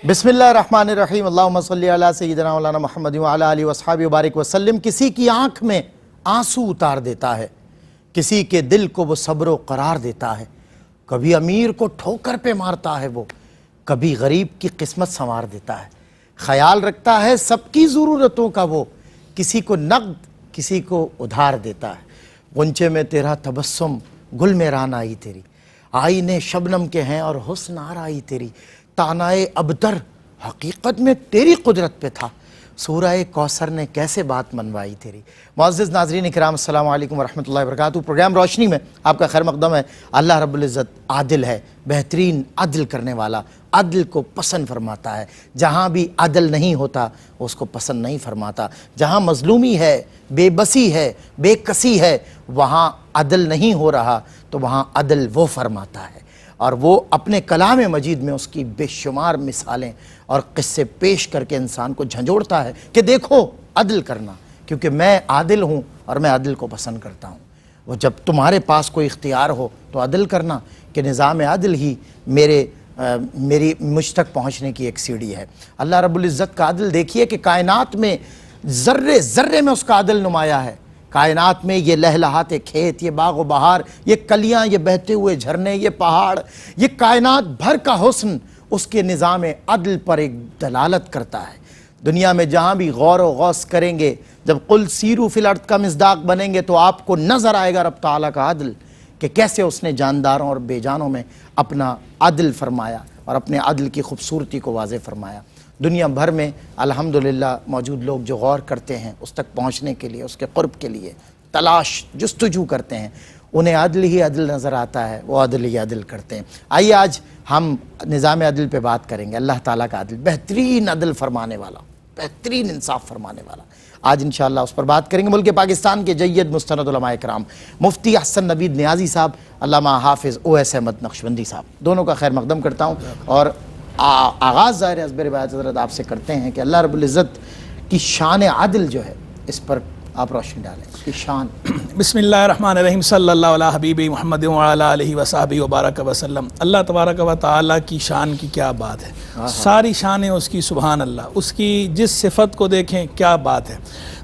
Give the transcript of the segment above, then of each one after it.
بسم اللہ الرحمن الرحیم اللہم صلی علی سیدنا مولانا محمد وعلی آلہ وصحابہ وبارک وسلم۔ کسی کی آنکھ میں آنسو اتار دیتا ہے، کسی کے دل کو وہ صبر و قرار دیتا ہے، کبھی امیر کو ٹھوکر پہ مارتا ہے وہ، کبھی غریب کی قسمت سنوار دیتا ہے، خیال رکھتا ہے سب کی ضرورتوں کا وہ، کسی کو نقد کسی کو ادھار دیتا ہے۔ غنچے میں تیرا تبسم گل میں ران آئی تیری، آئینے شبنم کے ہیں اور حسن آرائی تیری، تانائے ابتر حقیقت میں تیری قدرت پہ تھا، سورہ کوثر نے کیسے بات منوائی تیری۔ معزز ناظرین اکرام السلام علیکم ورحمۃ اللہ وبرکاتہ۔ پروگرام روشنی میں آپ کا خیر مقدم ہے۔ اللہ رب العزت عادل ہے، بہترین عدل کرنے والا، عدل کو پسند فرماتا ہے۔ جہاں بھی عدل نہیں ہوتا اس کو پسند نہیں فرماتا۔ جہاں مظلومی ہے، بے بسی ہے، بے کسی ہے، وہاں عدل نہیں ہو رہا تو وہاں عدل وہ فرماتا ہے، اور وہ اپنے کلام مجید میں اس کی بے شمار مثالیں اور قصے پیش کر کے انسان کو جھنجھوڑتا ہے کہ دیکھو عدل کرنا، کیونکہ میں عادل ہوں اور میں عدل کو پسند کرتا ہوں۔ وہ جب تمہارے پاس کوئی اختیار ہو تو عدل کرنا، کہ نظام عدل ہی میری مجھ تک پہنچنے کی ایک سیڑھی ہے۔ اللہ رب العزت کا عدل دیکھیے کہ کائنات میں ذرے ذرے میں اس کا عدل نمایاں ہے۔ کائنات میں یہ لہلہاتے کھیت، یہ باغ و بہار، یہ کلیاں، یہ بہتے ہوئے جھرنے، یہ پہاڑ، یہ کائنات بھر کا حسن اس کے نظام عدل پر ایک دلالت کرتا ہے۔ دنیا میں جہاں بھی غور و غوص کریں گے، جب قل سیروا فی الارض کا مصداق بنیں گے تو آپ کو نظر آئے گا رب تعالیٰ کا عدل، کہ کیسے اس نے جانداروں اور بے جانوں میں اپنا عدل فرمایا اور اپنے عدل کی خوبصورتی کو واضح فرمایا۔ دنیا بھر میں الحمدللہ موجود لوگ جو غور کرتے ہیں اس تک پہنچنے کے لیے، اس کے قرب کے لیے تلاش جستجو کرتے ہیں، انہیں عدل ہی عدل نظر آتا ہے، وہ عدل ہی عدل کرتے ہیں۔ آئیے آج ہم نظام عدل پہ بات کریں گے۔ اللہ تعالیٰ کا عدل، بہترین عدل فرمانے والا، بہترین انصاف فرمانے والا، آج انشاءاللہ اس پر بات کریں گے۔ ملک پاکستان کے جید مستند علماء کرام مفتی احسن نوید نیازی صاحب، علامہ حافظ او ایس احمد نقشبندی صاحب، دونوں کا خیر مقدم کرتا ہوں، اور آغاز ظاہر ازبر روایت حضرت آپ سے کرتے ہیں کہ اللہ رب العزت کی شان عدل جو ہے اس پر آپ روشنی ڈالیں، اس کی شان۔ بسم اللہ الرحمن الرحیم، صلی اللہ علیہ حبیب محمد وعلی آلہ وصحبہ وبارک وسلم۔ اللہ تبارک و تعالیٰ کی شان کی کیا بات ہے، ساری شانیں اس کی سبحان اللہ، اس کی جس صفت کو دیکھیں کیا بات ہے۔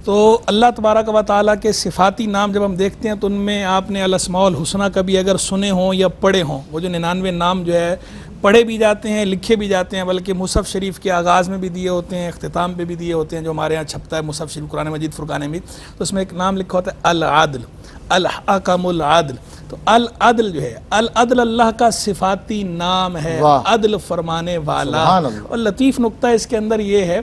تو اللہ تبارک و تعالیٰ کے صفاتی نام جب ہم دیکھتے ہیں تو ان میں آپ نے الاسماء الحسنی کبھی اگر سنے ہوں یا پڑھے ہوں، وہ جو 99 نام جو ہے پڑھے بھی جاتے ہیں، لکھے بھی جاتے ہیں، بلکہ مصحف شریف کے آغاز میں بھی دیے ہوتے ہیں، اختتام پہ بھی دیے ہوتے ہیں، جو ہمارے ہاں چھپتا ہے مصحف شریف قرآن مجید فرقان حمید، تو اس میں ایک نام لکھا ہوتا ہے العدل، الحکم العدل۔ تو العدل جو ہے، العدل اللہ کا صفاتی نام ہے، عدل فرمانے والا۔ اور لطیف نقطہ اس کے اندر یہ ہے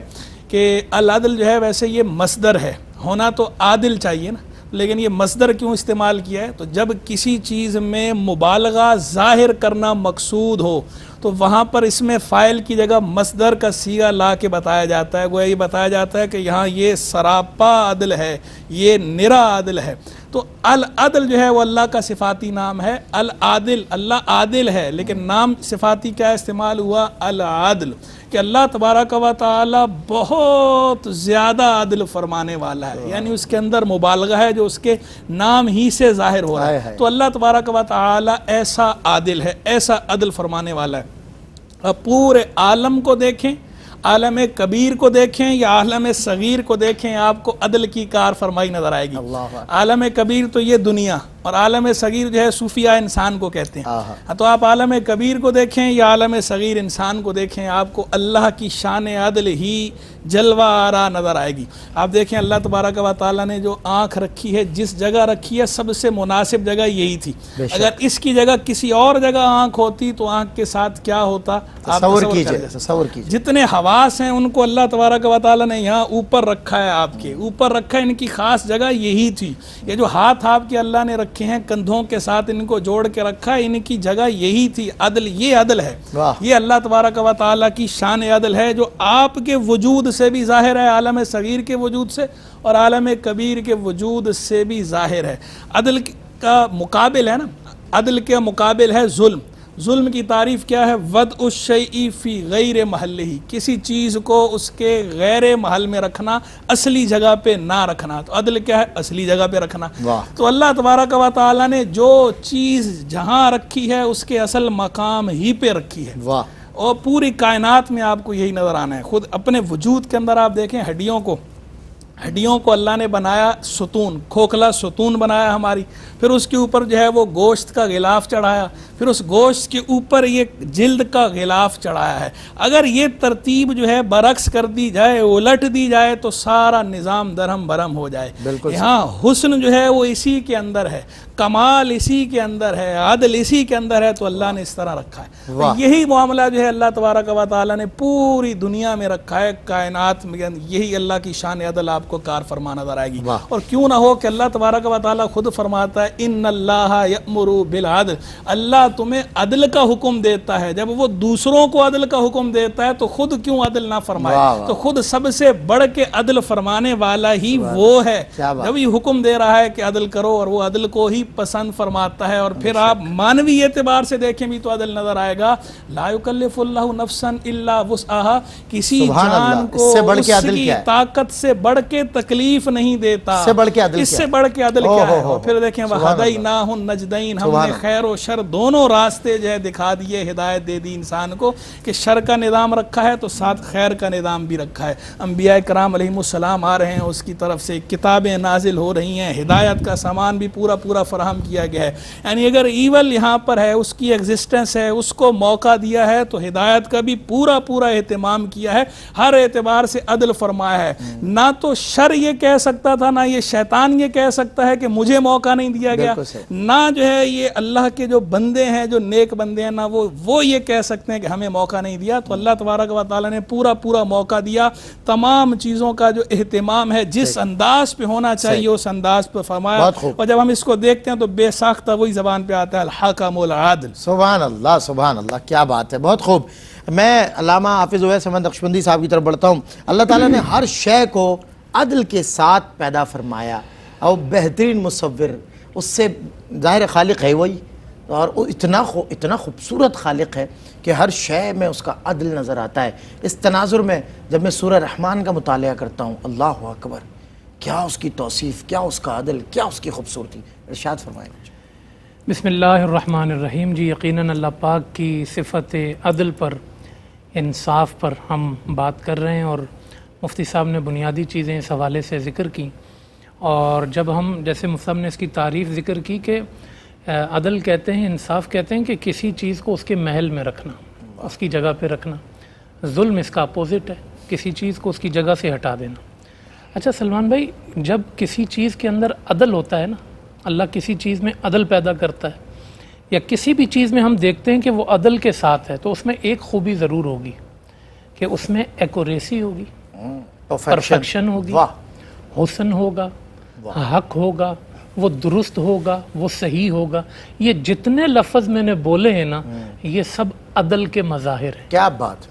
کہ العدل جو ہے ویسے یہ مصدر ہے، ہونا تو عادل چاہیے نا، لیکن یہ مصدر کیوں استعمال کیا ہے؟ تو جب کسی چیز میں مبالغہ ظاہر کرنا مقصود ہو تو وہاں پر اس میں فاعل کی جگہ مصدر کا صیغہ لا کے بتایا جاتا ہے، گویا یہ بتایا جاتا ہے کہ یہاں یہ سراپا عدل ہے، یہ نرا عدل ہے۔ تو العدل جو ہے وہ اللہ کا صفاتی نام ہے۔ العادل، اللہ عادل ہے، لیکن نام صفاتی کیا استعمال ہوا؟ العدل، کہ اللہ تبارک و تعالی بہت زیادہ عدل فرمانے والا ہے، یعنی اس کے اندر مبالغہ ہے جو اس کے نام ہی سے ظاہر ہو رہا ہے۔ تو اللہ تبارک و تعالی ایسا عادل ہے، ایسا عدل فرمانے والا ہے۔ اب پورے عالم کو دیکھیں، عالم کبیر کو دیکھیں یا عالم صغیر کو دیکھیں، آپ کو عدل کی کار فرمائی نظر آئے گی۔ عالم کبیر تو یہ دنیا، اور عالم صغیر جو ہے صوفیہ انسان کو کہتے ہیں۔ تو آپ عالم کبیر کو دیکھیں یا عالم صغیر انسان کو دیکھیں، آپ کو اللہ کی شان عدل ہی جلوہ آرا نظر آئے گی۔ آپ دیکھیں اللہ تبارک و تعالیٰ نے جو آنکھ رکھی ہے، جس جگہ رکھی ہے، سب سے مناسب جگہ یہی تھی۔ اگر اس کی جگہ کسی اور جگہ آنکھ ہوتی تو آنکھ کے ساتھ کیا ہوتا؟ تصور کیجئے۔ جتنے حواس ہیں ان کو اللہ تبارک و تعالیٰ نے یہاں اوپر رکھا ہے، آپ کے اوپر رکھا ہے، ان کی خاص جگہ یہی تھی۔ یہ جو ہاتھ آپ کے اللہ نے رکھے ہیں کندھوں کے ساتھ ان کو جوڑ کے رکھا ہے، ان کی جگہ یہی تھی۔ عدل، یہ عدل ہے، یہ اللہ تبارک و تعالیٰ کی شان عدل ہے، جو آپ کے وجود سے بھی ظاہر ہے، عالم صغیر کے وجود سے، اور عالم کبیر کے وجود سے بھی ظاہر ہے۔ عدل کا مقابل ہے نا، عدل کے مقابل ہے ظلم۔ ظلم کی تعریف کیا ہے؟ وضع الشیء فی غیر محلہ، کسی چیز کو اس کے غیر محل میں رکھنا، اصلی جگہ پہ نہ رکھنا۔ تو عدل کیا ہے؟ اصلی جگہ پہ رکھنا۔ تو اللہ تبارک و تعالیٰ نے جو چیز جہاں رکھی ہے اس کے اصل مقام ہی پہ رکھی ہے، اور پوری کائنات میں آپ کو یہی نظر آنا ہے. خود اپنے وجود کے اندر آپ دیکھیں ہڈیوں کو اللہ نے بنایا ستون، کھوکھلا ستون بنایا ہماری، پھر اس کے اوپر جو ہے وہ گوشت کا غلاف چڑھایا، پھر اس گوشت کے اوپر یہ جلد کا غلاف چڑھایا ہے. اگر یہ ترتیب جو ہے برعکس کر دی جائے، الٹ دی جائے تو سارا نظام درہم برہم ہو جائے. یہاں حسن جو ہے وہ اسی کے اندر ہے، کمال اسی کے اندر ہے، عدل اسی کے اندر ہے، تو اللہ نے اس طرح رکھا ہے. یہی معاملہ جو ہے اللہ تبارک و تعالیٰ نے پوری دنیا میں رکھا ہے، کائنات میں. یہی اللہ کی شان عدل آپ کو کار فرما نظر آئے گی. اور کیوں نہ ہو کہ اللہ تبارک و تعالیٰ خود فرماتا ہے ان اللہ یأمر بالعدل، اللہ تمہیں عدل کا حکم دیتا ہے. جب وہ دوسروں کو عدل کا حکم دیتا ہے تو خود کیوں عدل نہ فرمائے؟ تو خود سب سے بڑھ کے عدل فرمانے والا ہی وہ ہے. جب یہ حکم دے رہا ہے کہ عدل کرو اور وہ عدل کو ہی پسند فرماتا ہے. اور پھر آپ مانوی اعتبار سے دیکھیں بھی تو عدل نظر آئے گا. لا یکلف اللہ نفسا الا وسعها، کسی جان کو اس کی طاقت سے بڑھ کے تکلیف نہیں دیتا. اس سے بڑھ کے عدل کیا ہے؟ اور پھر دیکھیں وَهَدَيْنَاهُ النَّجْدَيْنِ، ہم نے خیر و شر دونوں راستے جو ہے دکھا دیے، ہدایت دے دی انسان کو کہ شر کا نظام رکھا ہے تو ساتھ خیر کا نظام بھی رکھا ہے. انبیاء کرام علیہم السلام آ رہے ہیں، اس کی طرف سے کتابیں نازل ہو رہی ہیں، ہدایت کا سامان بھی پورا فراہم کیا گیا ہے. یعنی اگر ایول یہاں پر ہے، اس کی ایگزسٹنس ہے، اس کو موقع دیا ہے تو ہدایت کا بھی پورا اہتمام کیا ہے، ہر اعتبار سے عدل فرمایا ہے. نہ تو شر یہ کہہ سکتا تھا، نہ یہ شیطان یہ کہہ سکتا ہے کہ مجھے موقع نہیں دیا گیا، نہ جو ہے یہ اللہ کے جو بندے ہیں، جو نیک بندے ہیں، نہ وہ یہ کہہ سکتے ہیں کہ ہمیں موقع نہیں دیا. تو اللہ تبارک و تعالیٰ نے پورا موقع دیا. تمام چیزوں کا جو اہتمام ہے جس انداز پہ ہونا چاہیے اس انداز پہ فرمایا. اور جب ہم اس کو دیکھتے ہیں تو بے ساختہ وہی زبان پہ آتا ہے الحکم العادل. سبحان اللہ، کیا بات ہے، بہت خوب. میں علامہ حافظ اویس احمد نقشبندی صاحب کی طرف بڑھتا ہوں. اللہ تعالیٰ نے ہر شے کو عدل کے ساتھ پیدا فرمایا، اور بہترین مصور اس سے ظاہر خالق ہے وہی، اور اتنا خوبصورت خالق ہے کہ ہر شے میں اس کا عدل نظر آتا ہے. اس تناظر میں جب میں سورہ رحمان کا مطالعہ کرتا ہوں، اللہ اکبر، کیا اس کی توصیف، کیا اس کا عدل، کیا اس کی خوبصورتی. ارشاد فرمائیں. بسم اللہ الرحمن الرحیم. جی یقیناً اللہ پاک کی صفت عدل پر، انصاف پر ہم بات کر رہے ہیں، اور مفتی صاحب نے بنیادی چیزیں اس حوالے سے ذکر کی. اور جب ہم جیسے مفتی نے اس کی تعریف ذکر کی کہ عدل کہتے ہیں، انصاف کہتے ہیں کہ کسی چیز کو اس کے محل میں رکھنا، اس کی جگہ پہ رکھنا. ظلم اس کا اپوزٹ ہے، کسی چیز کو اس کی جگہ سے ہٹا دینا. اچھا سلمان بھائی، جب کسی چیز کے اندر عدل ہوتا ہے نا، اللہ کسی چیز میں عدل پیدا کرتا ہے، یا کسی بھی چیز میں ہم دیکھتے ہیں کہ وہ عدل کے ساتھ ہے، تو اس میں ایک خوبی ضرور ہوگی کہ اس میں ایکوریسی ہوگی، پرفیکشن ہوگی، حسن ہوگا، حق ہوگا، وہ درست ہوگا، وہ صحیح ہوگا. یہ جتنے لفظ میں نے بولے ہیں نا، یہ سب عدل کے مظاہر ہیں. کیا بات،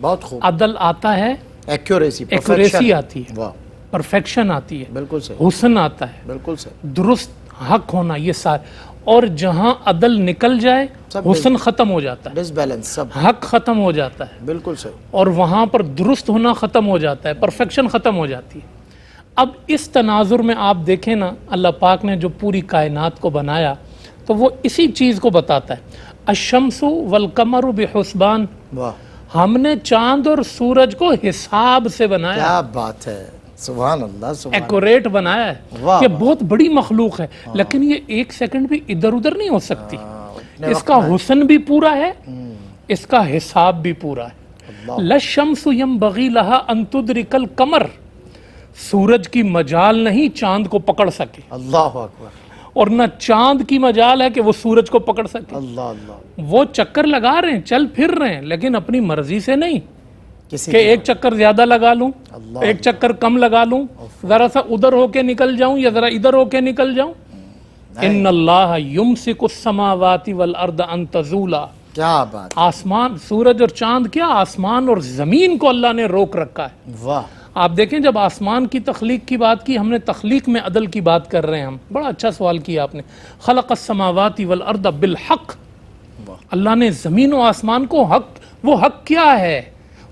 بہت خوب. عدل آتا ہے، ایکوریسی آتی ہے، پرفیکشن آتی ہے، بالکل صحیح، حسن آتا ہے، بالکل صحیح، درست، حق ہونا، یہ سارے. اور جہاں عدل نکل جائے حسن ختم ہو جاتا ہے، ڈس بیلنس سب، حق ختم ہو جاتا ہے، بالکل صحیح. اور وہاں پر درست ہونا ختم ہو جاتا ہے، پرفیکشن ختم ہو جاتی ہے. اب اس تناظر میں آپ دیکھیں نا، اللہ پاک نے جو پوری کائنات کو بنایا تو وہ اسی چیز کو بتاتا ہے. الشمس والقمر بحسبان، ہم نے چاند اور سورج کو حساب سے بنایا. کیا بات ہے، سبحان اللہ، ایکوریٹ بنایا ہے. یہ بہت بڑی مخلوق ہے، لیکن یہ ایک سیکنڈ بھی ادھر ادھر نہیں ہو سکتی. اس کا حسن بھی پورا ہے، اس کا حساب بھی پورا ہے. للشمس ينبغي لها ان تدرك القمر، سورج کی مجال نہیں چاند کو پکڑ سکے. اللہ اکبر. اور نہ چاند کی مجال ہے کہ وہ سورج کو پکڑ سکے. اللہ. وہ چکر لگا رہے ہیں، چل پھر رہے ہیں، لیکن اپنی مرضی سے نہیں کہ ایک چکر زیادہ لگا لوں، ایک چکر کم لگا لوں، ذرا سا ادھر ہو کے نکل جاؤں یا ذرا ادھر ہو کے نکل جاؤں. ان اللہ یمسک السماوات والارض ان تزولا. کیا بات. آسمان، سورج اور چاند کیا، آسمان اور زمین کو اللہ نے روک رکھا ہے. واہ. آپ دیکھیں جب آسمان کی تخلیق کی بات کی، ہم نے تخلیق میں عدل کی بات کر رہے ہیں. ہم بڑا اچھا سوال کیا آپ نے. خلق السماوات والارض بالحق، اللہ نے زمین و آسمان کو حق، وہ حق کیا ہے؟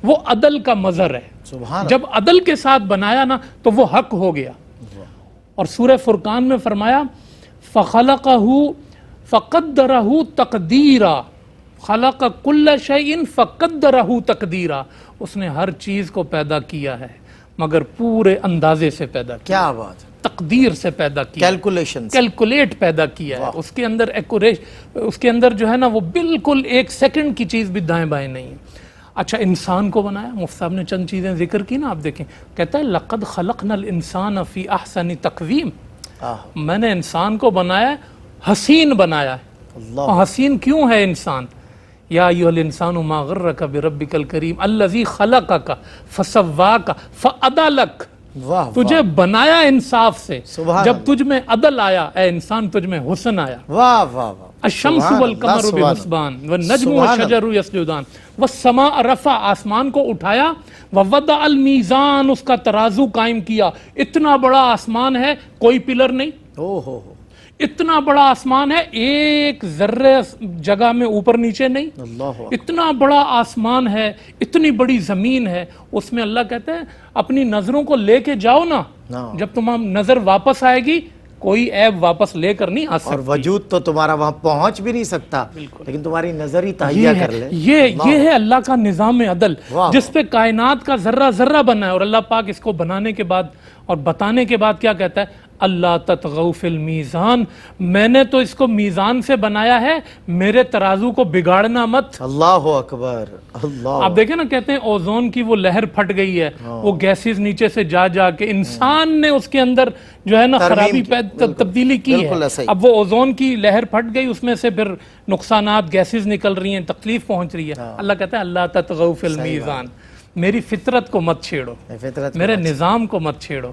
وہ عدل کا مظہر ہے. جب عدل کے ساتھ بنایا نا تو وہ حق ہو گیا. اور سورہ فرقان میں فرمایا فَخَلَقَهُ فَقَدَّرَهُ تَقْدِيرًا، خلق کل شیء فقدرہ تقدیرا، اس نے ہر چیز کو پیدا کیا ہے مگر پورے اندازے سے پیدا کیا، کیا بات ہے، تقدیر سے پیدا کیا، کیلکولیشن، کیلکولیٹ پیدا کیا ہے، اس کے اندر اس کے اندر جو ہے نا وہ بالکل ایک سیکنڈ کی چیز بھی دائیں بائیں نہیں ہے۔ اچھا انسان کو بنایا، مفتی صاحب نے چند چیزیں ذکر کی نا، آپ دیکھیں کہتا ہے لقد خلقنا الانسان فی احسن تقویم، میں نے انسان کو بنایا حسین بنایا ہے۔ اللہ، حسین کیوں ہے انسان؟ یا ایھا الانسان ما غرک بربک الکریم الذی خلقک فسواک فعدلک، واہ تجھے بنایا انصاف سے، سبحان جب تجھ میں عدل آیا اے انسان تجھ میں حسن آیا۔ واہ واہ واہ، الشمس سبحان والقمر اللہ، سبحان بحسبان والنجم سبحان والشجر یسجدان والسماء رفع، آسمان کو اٹھایا، ووضع المیزان، اس کا ترازو قائم کیا۔ اتنا بڑا آسمان ہے، کوئی پلر نہیں، او ہو، اتنا بڑا آسمان ہے ایک ذرے جگہ میں اوپر نیچے نہیں، اللہ، اتنا بڑا آسمان ہے، اتنی بڑی زمین ہے، اس میں اللہ کہتے ہیں اپنی نظروں کو لے کے جاؤ نا، جب تمہاری نظر واپس آئے گی کوئی عیب واپس لے کر نہیں آ سکتی، اور وجود تو تمہارا وہاں پہنچ بھی نہیں سکتا، لیکن تمہاری نظر ہی تہیہ کر لے۔ یہ ہے اللہ کا نظام عدل، واہ، جس پہ کائنات کا ذرہ ذرہ بنا ہے، اور اللہ پاک اس کو بنانے کے بعد اور بتانے کے بعد کیا کہتا ہے؟ اللہ تطغوا فی المیزان، میں نے تو اس کو میزان سے بنایا ہے، میرے ترازو کو بگاڑنا مت۔ اللہ اکبر، اللہ، آپ دیکھیں نا، کہتے ہیں اوزون کی وہ لہر پھٹ گئی ہے، وہ گیسز نیچے سے جا جا کے انسان نے اس کے اندر جو ہے نا خرابی تبدیلی کی ہے، اب وہ اوزون کی لہر پھٹ گئی، اس میں سے پھر نقصانات گیسز نکل رہی ہیں، تکلیف پہنچ رہی ہے۔ اللہ کہتا ہے اللہ تطغوا فی المیزان، میری فطرت کو مت چھیڑو، میرے نظام کو مت چھیڑو،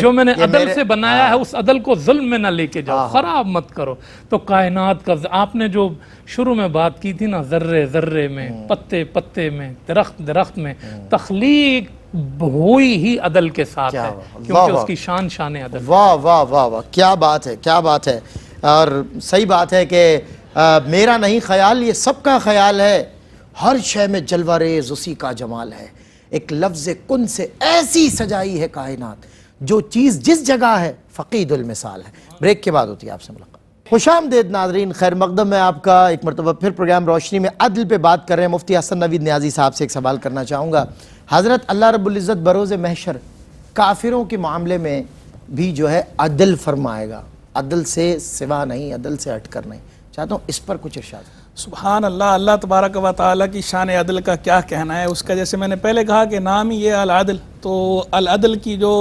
جو میں نے عدل سے بنایا ہے اس عدل کو ظلم میں نہ لے کے جاؤ، خراب مت کرو۔ تو کائنات کا آپ نے جو شروع میں بات کی تھی نا، ذرے ذرے میں، پتے پتے میں، درخت درخت میں، تخلیق ہوئی ہی عدل کے ساتھ ہے، کیونکہ اس کی شان شان عدل۔ واہ واہ واہ واہ، کیا بات ہے، کیا بات ہے، اور صحیح بات ہے کہ میرا نہیں خیال، یہ سب کا خیال ہے، ہر شے میں جلوہ ریز اسی کا جمال ہے، ایک لفظ کن سے ایسی سجائی ہے کائنات، جو چیز جس جگہ ہے فقید المثال ہے۔ بریک کے بعد ہوتی ہے آپ سے ملاقات۔ خوش آمدید ناظرین، خیر مقدم میں آپ کا ایک مرتبہ پھر پروگرام روشنی میں عدل پہ بات کر رہے ہیں۔ مفتی حسن نوید نیازی صاحب سے ایک سوال کرنا چاہوں گا۔ حضرت اللہ رب العزت بروز محشر کافروں کے معاملے میں بھی جو ہے عدل فرمائے گا، عدل سے سوا نہیں، عدل سے ہٹ کر نہیں، چاہتا ہوں اس پر کچھ ارشاد۔ سبحان اللہ، اللہ تبارک و تعالیٰ کی شان عدل کا کیا کہنا ہے، اس کا جیسے میں نے پہلے کہا کہ نام ہی یہ العدل، تو العدل کی جو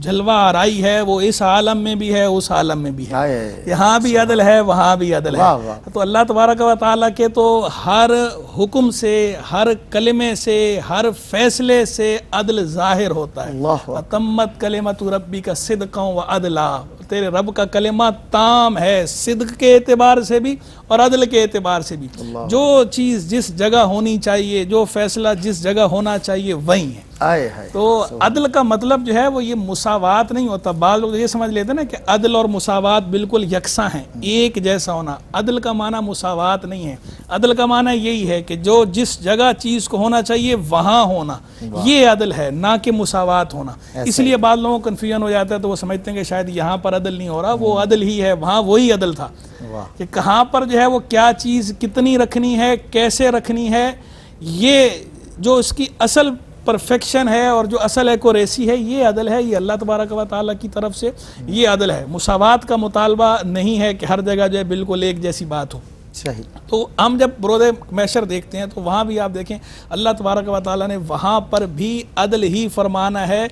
جلوہ آرائی ہے وہ اس عالم میں بھی ہے، اس عالم میں بھی ہے، یہاں بھی عدل ہے، وہاں بھی عدل ہے۔ تو اللہ تبارک و تعالیٰ کے تو ہر حکم سے، ہر کلمے سے، ہر فیصلے سے عدل ظاہر ہوتا ہے۔ تمت کلمۃ ربک صدقا وعدلا، تیرے رب کا کلمہ تام ہے، صدق کے اعتبار سے بھی اور عدل کے اعتبار سے بھی، جو چیز جس جگہ ہونی چاہیے، جو فیصلہ جس جگہ ہونا چاہیے وہیں ہے۔ تو عدل کا مطلب جو ہے وہ یہ مساوات نہیں ہوتا، بعض لوگ یہ سمجھ لیتے ہیں نا کہ عدل اور مساوات بالکل یکساں ہیں، ایک جیسا ہونا۔ عدل کا معنی مساوات نہیں ہے، عدل کا معنی یہی ہے کہ جو جس جگہ چیز کو ہونا چاہیے وہاں ہونا، یہ عدل ہے، نہ کہ مساوات ہونا۔ اس لیے بعض لوگوں کو کنفیوژن ہو جاتا ہے، تو وہ سمجھتے ہیں کہ شاید یہاں پر عدل نہیں ہو رہا، وہ عدل ہی ہے، وہاں وہی عدل تھا کہ کہاں پر جو ہے وہ کیا چیز کتنی رکھنی ہے، کیسے رکھنی ہے، یہ جو اس کی اصل پرفیکشن ہے اور جو اصل ایکوریسی ہے، یہ عدل ہے، یہ اللہ تبارک و تعالیٰ کی طرف سے یہ عدل ہے۔ مساوات کا مطالبہ نہیں ہے کہ ہر جگہ جو ہے بالکل ایک جیسی بات ہو۔ صحیح۔ تو ہم جب بروز محشر دیکھتے ہیں تو وہاں بھی آپ دیکھیں اللہ تبارک و تعالیٰ نے وہاں پر بھی عدل ہی فرمانا ہے۔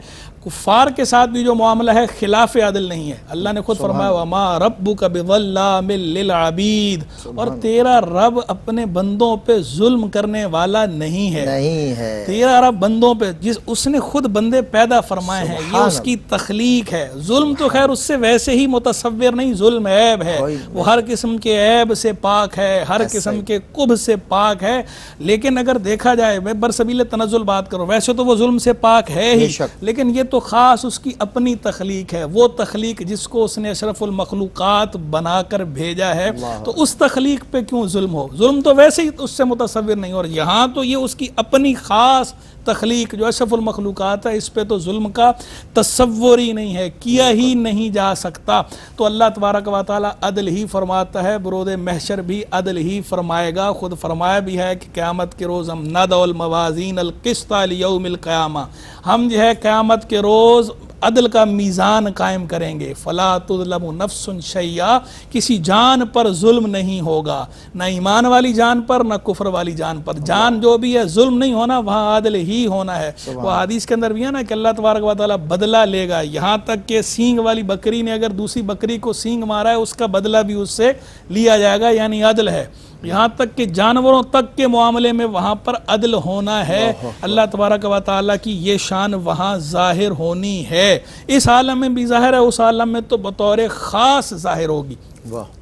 کفار کے ساتھ بھی جو معاملہ ہے خلاف عدل نہیں ہے، اللہ نے خود فرمایا وَمَا رَبُّكَ بِظَلَّامٍ لِّلْعَبِيدِ، اور تیرا رب اپنے بندوں پہ ظلم کرنے والا نہیں ہے، تیرا رب بندوں پہ اس نے خود بندے پیدا فرمائے ہیں، یہ اس کی تخلیق ہے۔ ظلم تو خیر اس سے ویسے ہی متصور نہیں، ظلم عیب ہے، وہ ہر قسم کے عیب سے پاک ہے، ہر قسم کے قبح سے پاک ہے، لیکن اگر دیکھا جائے میں برسبیل تنزل بات کروں، ویسے تو وہ ظلم سے پاک ہے ہی، لیکن یہ تو خاص اس کی اپنی تخلیق ہے، وہ تخلیق جس کو اس نے اشرف المخلوقات بنا کر بھیجا ہے، تو اس تخلیق پہ کیوں ظلم ہو؟ ظلم تو ویسے ہی اس سے متصور نہیں، اور یہاں تو یہ اس کی اپنی خاص تخلیق جو اشرف المخلوقات ہے اس پہ تو ظلم کا تصور ہی نہیں ہے، کیا ہی نہیں جا سکتا۔ تو اللہ تبارک و تعالی عدل ہی فرماتا ہے، برود محشر بھی عدل ہی فرمائے گا۔ خود فرمایا بھی ہے کہ قیامت کے روز ہم ندع الموازین القسط لیوم القیامہ، ہم جو ہے قیامت کے روز عدل کا میزان قائم کریں گے۔ فلا تظلم نفس شیئا، کسی جان پر ظلم نہیں ہوگا، نہ ایمان والی جان پر نہ کفر والی جان پر، جان جو بھی ہے ظلم نہیں ہونا، وہاں عدل ہی ہونا ہے۔ وہ حدیث کے اندر بھی ہے نا کہ اللہ تبارک و تعالیٰ بدلہ لے گا، یہاں تک کہ سینگ والی بکری نے اگر دوسری بکری کو سینگ مارا ہے اس کا بدلہ بھی اس سے لیا جائے گا، یعنی عدل ہے۔ یہاں تک کہ جانوروں تک کے معاملے میں وہاں پر عدل ہونا ہے۔ اللہ تبارک و تعالیٰ کی یہ شان وہاں ظاہر ہونی ہے، اس عالم میں بھی ظاہر ہے، اس عالم میں تو بطور خاص ظاہر ہوگی۔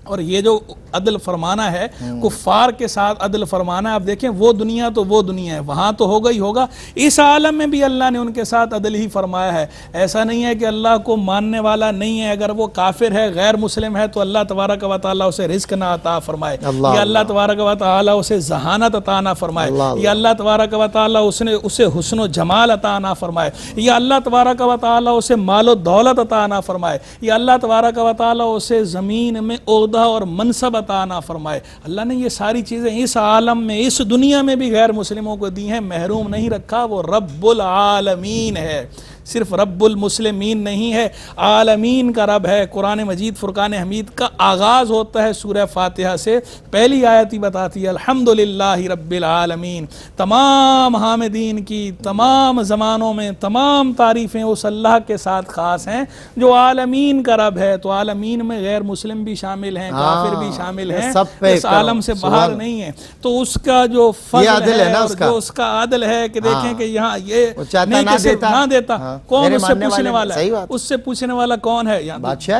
اور یہ جو عدل فرمانا ہے کفار کے ساتھ عدل فرمانا ہے، آپ دیکھیں وہ دنیا تو وہ دنیا ہے، وہاں تو ہوگا ہی ہوگا، اس عالم میں بھی اللہ نے ان کے ساتھ عدل ہی فرمایا ہے۔ ایسا نہیں ہے کہ اللہ کو ماننے والا نہیں ہے، اگر وہ کافر ہے غیر مسلم ہے تو اللہ تبارک و تعالیٰ اسے رزق نہ عطا فرمائے، یا اللہ تبارک و تعالیٰ اسے ذہانت عطا نہ فرمائے، یا اللہ تبارک و تعالیٰ اسے حسن و جمال عطا نہ فرمائے، یا اللہ تبارک و تعالیٰ اسے مال و دولت عطا نہ فرمائے، یا اللہ تبارک و تعالیٰ اسے زمین میں عہدہ اور منصب عطا نہ فرمائے۔ اللہ نے یہ ساری چیزیں اس عالم میں اس دنیا میں بھی غیر مسلموں کو دی ہیں، محروم نہیں رکھا۔ وہ رب العالمین ہے، صرف رب المسلمین نہیں ہے، عالمین کا رب ہے۔ قرآن مجید فرقان حمید کا آغاز ہوتا ہے سورہ فاتحہ سے، پہلی آیت ہی بتاتی ہے الحمدللہ رب العالمین، تمام حامدین کی تمام زمانوں میں تمام تعریفیں اس اللہ کے ساتھ خاص ہیں جو عالمین کا رب ہے۔ تو عالمین میں غیر مسلم بھی شامل ہیں، کافر بھی شامل ہیں، اس عالم سے باہر نہیں ہے۔ تو اس کا جو فضل ہے اور جو اس کا عدل ہے کہ دیکھیں کہ یہاں یہ نہیں کہ صرف نہ دیتا، کون اس سے پوچھنے والا ہے؟ اس سے پوچھنے والا کون ہے؟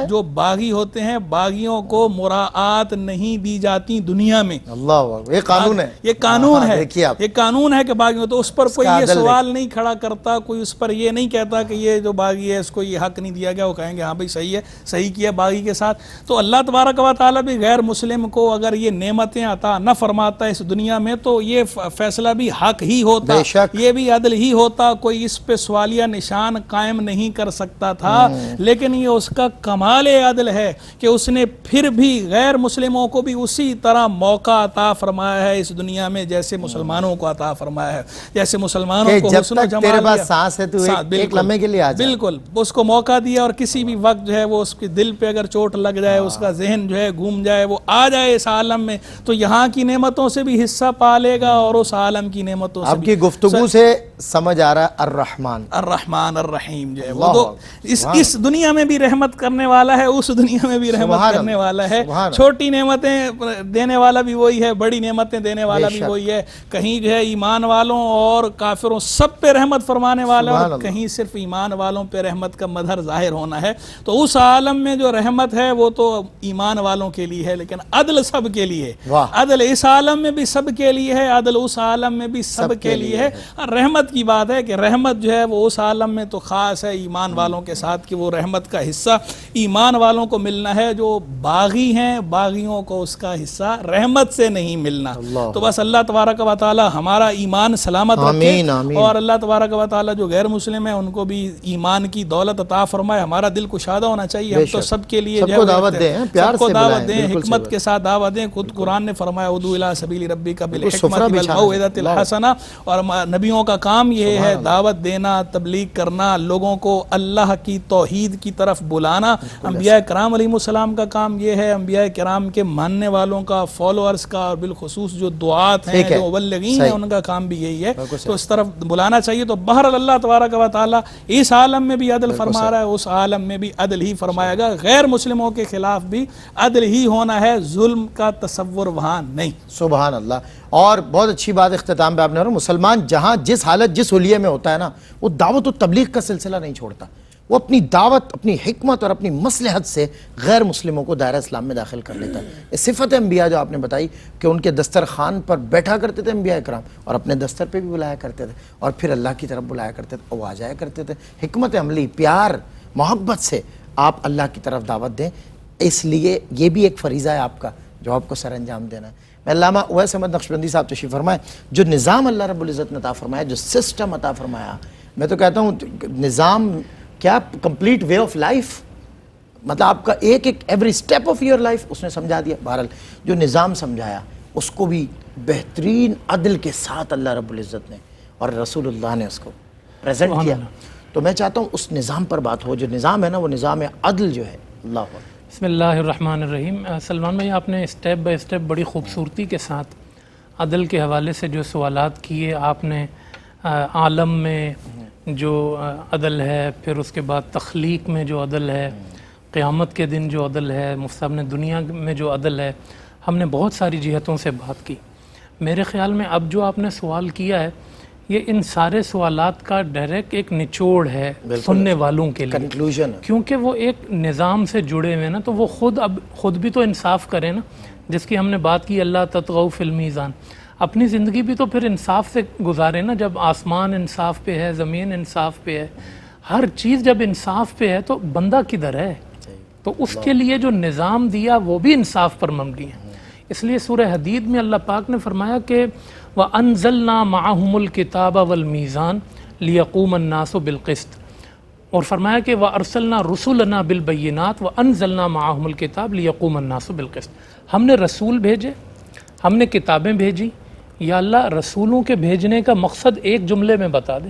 جو باغی ہوتے ہیں، باغیوں کو مراعات نہیں دی جاتی دنیا میں۔ اللہ، یہ قانون ہے، یہ قانون ہے، یہ قانون ہے کہ باغیوں، تو اس پر کوئی یہ سوال نہیں کھڑا کرتا، کوئی اس پر یہ نہیں کہتا کہ یہ جو باغی ہے اس کو یہ حق نہیں دیا گیا، وہ کہیں گے ہاں بھائی صحیح ہے، صحیح کیا باغی کے ساتھ۔ تو اللہ تبارک و تعالیٰ بھی غیر مسلم کو اگر یہ نعمتیں عطا نہ فرماتا اس دنیا میں تو یہ فیصلہ بھی حق ہی ہوتا، یہ بھی عدل ہی ہوتا، کوئی اس پہ سوالیہ نشان قائم نہیں کر سکتا تھا۔ لیکن یہ اس کا کمال عدل ہے کہ اس نے پھر بھی غیر مسلموں کو بھی اسی طرح موقع عطا فرمایا ہے اس دنیا میں جیسے مسلمانوں کو عطا فرمایا ہے، جیسے مسلمانوں کو حسن و جمال دیا، بالکل اس کو موقع دیا، اور کسی بھی وقت جو ہے وہ اس کے دل پہ اگر چوٹ لگ جائے، اس کا ذہن جو ہے گھوم جائے، وہ آ جائے اس عالم میں تو یہاں کی نعمتوں سے بھی حصہ پا لے گا اور اس عالم کی نعمتوں سے۔ آپ کی گفتگو سے سمجھ آ رہا ہے الرحمن الرحیم جو ہے وہ تو اس دنیا میں بھی رحمت کرنے والا ہے، اس دنیا میں بھی رحمت کرنے والا ہے۔ چھوٹی نعمتیں دینے والا بھی وہی ہے، بڑی نعمتیں دینے والا بھی وہی ہے۔ کہیں جو ہے ایمان والوں اور کافروں سب پہ رحمت فرمانے والا، اور کہیں صرف ایمان والوں پہ رحمت کا مظہر ظاہر ہونا ہے۔ تو اس عالم میں جو رحمت ہے وہ تو ایمان والوں کے لیے ہے، لیکن عدل سب کے لیے ہے۔ عدل اس عالم میں بھی سب کے لیے ہے، عدل اس عالم میں بھی سب کے لیے ہے۔ رحمت کی بات ہے کہ رحمت جو ہے وہ اس عالم میں تو خاص ہے ایمان والوں کے ساتھ کہ وہ رحمت کا حصہ ایمان والوں کو ملنا ہے۔ جو باغی ہیں باغیوں کو اس کا حصہ رحمت سے نہیں ملنا۔ تو بس اللہ تبارک و تعالی ہمارا ایمان سلامت رکھے، اور اللہ تبارک و تعالی جو غیر مسلم ہیں ان کو بھی ایمان کی دولت عطا فرمائے۔ ہمارا دل کشادہ ہونا چاہیے، ہم تو سب کے لیے سب کو دعوت دیں، سب کو دعوت دیں، حکمت کے ساتھ دعوت دیں۔ خود قرآن نے فرمایا ادعو الی سبیل ربک بالحکمۃ والموعظۃ الحسنہ، اور نبیوں کا کام یہ ہے دعوت دینا، تبلیغ کرنا، لوگوں کو اللہ کی توحید کی طرف بلانا۔ انبیاء کرام علیہ السلام کا کام یہ ہے، انبیاء کرام کے ماننے والوں کا، فالوورز کا، اور بالخصوص جو دعات ہیں، جو مبلغین ہیں، ان کا کام بھی یہی ہے، تو اس طرف بلانا چاہیے۔ تو بہرحال اللہ تبارک و تعالی اس عالم میں بھی عدل فرما رہا ہے، اس عالم میں بھی عدل ہی فرمائے گا۔ غیر مسلموں کے خلاف بھی عدل ہی ہونا ہے، ظلم کا تصور وہاں نہیں۔ سبحان اللہ۔ اور بہت اچھی بات اختتام پہ آپ نے، مسلمان جہاں جس حالت جس حلیے میں ہوتا ہے نا، وہ دعوت و تبلیغ کا سلسلہ نہیں چھوڑتا، وہ اپنی دعوت، اپنی حکمت اور اپنی مصلحت سے غیر مسلموں کو دائرہ اسلام میں داخل کر لیتا ہے۔ یہ صفت انبیاء جو آپ نے بتائی کہ ان کے دسترخوان پر بیٹھا کرتے تھے انبیاء کرام، اور اپنے دستر پہ بھی بلایا کرتے تھے، اور پھر اللہ کی طرف بلایا کرتے تھے، اور وہ آ جایا کرتے تھے۔ حکمت عملی، پیار، محبت سے آپ اللہ کی طرف دعوت دیں۔ اس لیے یہ بھی ایک فریضہ ہے آپ کا جو آپ کو سر انجام دینا ہے۔ علامہ اویس احمد نقشبندی صاحب تشریف فرمائے، جو نظام اللہ رب العزت نے عطا فرمایا، جو سسٹم عطا فرمایا، میں تو کہتا ہوں نظام کیا کمپلیٹ وے آف لائف، مطلب آپ کا ایک every step of your life اس نے سمجھا دیا. بہرحال جو نظام سمجھایا اس کو بھی بہترین عدل کے ساتھ اللہ رب العزت نے اور رسول اللہ نے اس کو پریزنٹ کیا. تو میں چاہتا ہوں اس نظام پر بات ہو، جو نظام ہے نا وہ نظام عدل جو ہے. اللہ اکبر. بسم اللہ الرحمن الرحیم. سلمان بھائی، آپ نے اسٹیپ بائی اسٹیپ بڑی خوبصورتی کے ساتھ عدل کے حوالے سے جو سوالات کیے، آپ نے عالم میں جو عدل ہے، پھر اس کے بعد تخلیق میں جو عدل ہے، قیامت کے دن جو عدل ہے، مفتی صاحب نے دنیا میں جو عدل ہے، ہم نے بہت ساری جہتوں سے بات کی. میرے خیال میں اب جو آپ نے سوال کیا ہے، یہ ان سارے سوالات کا ڈائریکٹ ایک نچوڑ ہے سننے والوں کے لیے، کنکلوژن، کیونکہ وہ ایک نظام سے جڑے ہوئے نا، تو وہ خود بھی تو انصاف کریں نا، جس کی ہم نے بات کی اللہ تطغوا فی المیزان. اپنی زندگی بھی تو پھر انصاف سے گزارے نا. جب آسمان انصاف پہ ہے، زمین انصاف پہ ہے، ہر چیز جب انصاف پہ ہے تو بندہ کدھر ہے؟ تو اس کے لیے جو نظام دیا وہ بھی انصاف پر مبنی ہے. اس لیے سورہ حدید میں اللہ پاک نے فرمایا کہ وَأَنزَلْنَا مَعَهُمُ الْكِتَابَ وَالْمِيزَانَ لِيَقُومَ النَّاسُ بِالْقِسْطِ، اور فرمایا کہ وَأَرْسَلْنَا رُسُلَنَا بِالْبَيِّنَاتِ وَأَنزَلْنَا مَعَهُمُ الْكِتَابَ لِيَقُومَ النَّاسُ بِالْقِسْطِ. ہم نے رسول بھیجے، ہم نے کتابیں بھیجی. یا اللہ، رسولوں کے بھیجنے کا مقصد ایک جملے میں بتا دے،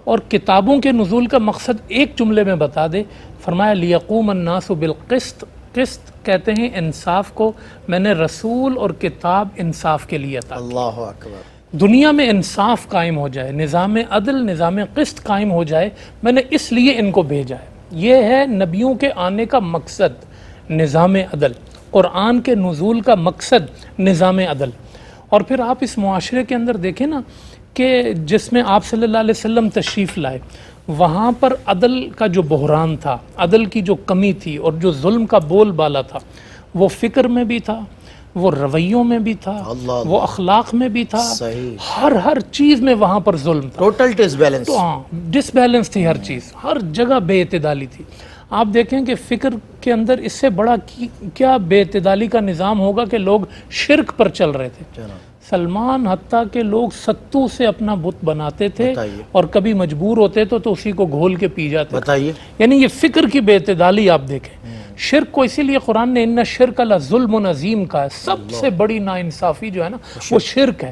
اور کتابوں کے نزول کا مقصد ایک جملے میں بتا دے. فرمایا لیقوم الناس بالقسط. قسط کہتے ہیں انصاف کو. میں نے رسول اور کتاب انصاف کے لیے عطا. اللہ اکبر. دنیا میں انصاف قائم ہو جائے، نظام عدل، نظام قسط قائم ہو جائے، میں نے اس لیے ان کو بھیجا ہے. یہ ہے نبیوں کے آنے کا مقصد، نظام عدل. قرآن کے نزول کا مقصد نظام عدل. اور پھر آپ اس معاشرے کے اندر دیکھیں نا کہ جس میں آپ صلی اللہ علیہ وسلم تشریف لائے، وہاں پر عدل کا جو بحران تھا، عدل کی جو کمی تھی، اور جو ظلم کا بول بالا تھا، وہ فکر میں بھی تھا، وہ رویوں میں بھی تھا، وہ اخلاق میں بھی تھا. ہر چیز میں وہاں پر ظلم تھا. ٹوٹل ڈس بیلنس. ہاں، ڈس بیلنس تھی ہر چیز، ہر جگہ بے اعتدالی تھی. آپ دیکھیں کہ فکر کے اندر اس سے بڑا کیا بے اعتدالی کا نظام ہوگا کہ لوگ شرک پر چل رہے تھے. سلمان، حتیٰ کہ لوگ ستو سے اپنا بت بناتے تھے، اور کبھی مجبور ہوتے تو اسی کو گھول کے پی جاتے. بتائیے. یعنی یہ فکر کی بے اعتدالی آپ دیکھیں. شرک کو اسی لیے قرآن نے ان شرک لظلم عظیم کا ہے. سب سے بڑی ناانصافی جو ہے نا وہ شرک ہے.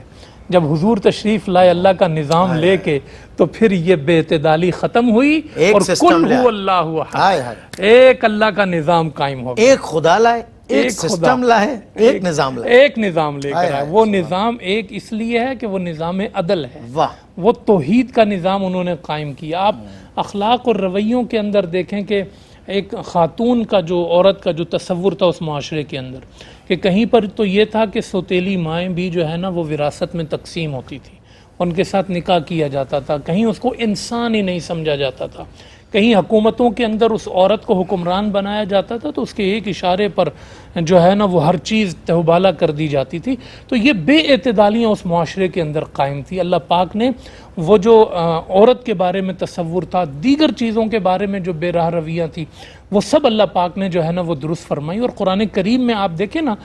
جب حضور تشریف لائے اللہ کا نظام لے کے، تو پھر یہ بے اعتدالی ختم ہوئی، اور کل هو اللہ احد، ایک اللہ کا نظام قائم ہو گیا. ایک خدا لائے، ایک سسٹم لائے، ایک نظام لائے، ایک نظام لے کر آئے. وہ نظام ایک اس لیے ہے کہ وہ نظام عدل ہے. واہ. وہ توحید کا نظام انہوں نے قائم کیا. آپ اخلاق اور رویوں کے اندر دیکھیں کہ ایک خاتون کا جو، عورت کا جو تصور تھا اس معاشرے کے اندر، کہ کہیں پر تو یہ تھا کہ سوتیلی مائیں بھی جو ہے نا وہ وراثت میں تقسیم ہوتی تھی، ان کے ساتھ نکاح کیا جاتا تھا. کہیں اس کو انسان ہی نہیں سمجھا جاتا تھا. کہیں حکومتوں کے اندر اس عورت کو حکمران بنایا جاتا تھا تو اس کے ایک اشارے پر جو ہے نا وہ ہر چیز تہوبالا کر دی جاتی تھی. تو یہ بے اعتدالیاں اس معاشرے کے اندر قائم تھی. اللہ پاک نے وہ جو عورت کے بارے میں تصور تھا، دیگر چیزوں کے بارے میں جو بے راہ رویاں تھی، وہ سب اللہ پاک نے جو ہے نا وہ درست فرمائی. اور قرآن کریم میں آپ دیکھیں نا،